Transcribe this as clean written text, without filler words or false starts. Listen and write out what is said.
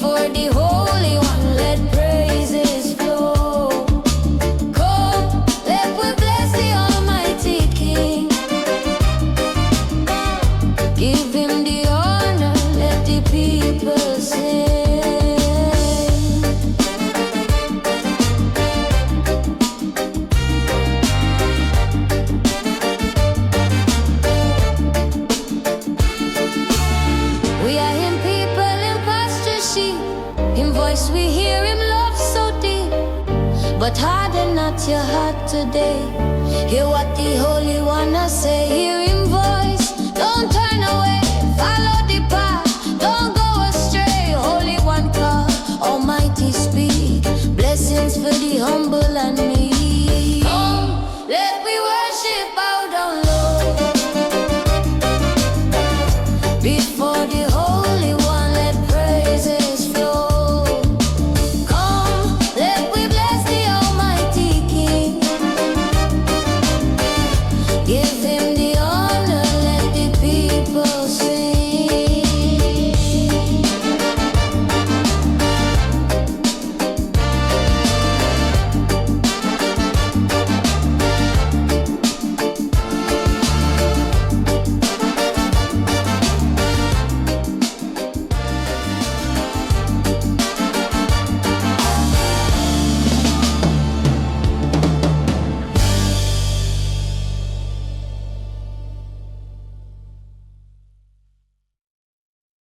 for the Holy One, let praises flow. Come, let we bless the Almighty King. Give him the honor, let the people sing. We are him people, him pasture sheep. Him voice we hear, him love so deep. But harden not your heart today. Hear what the Holy One I say. Hear him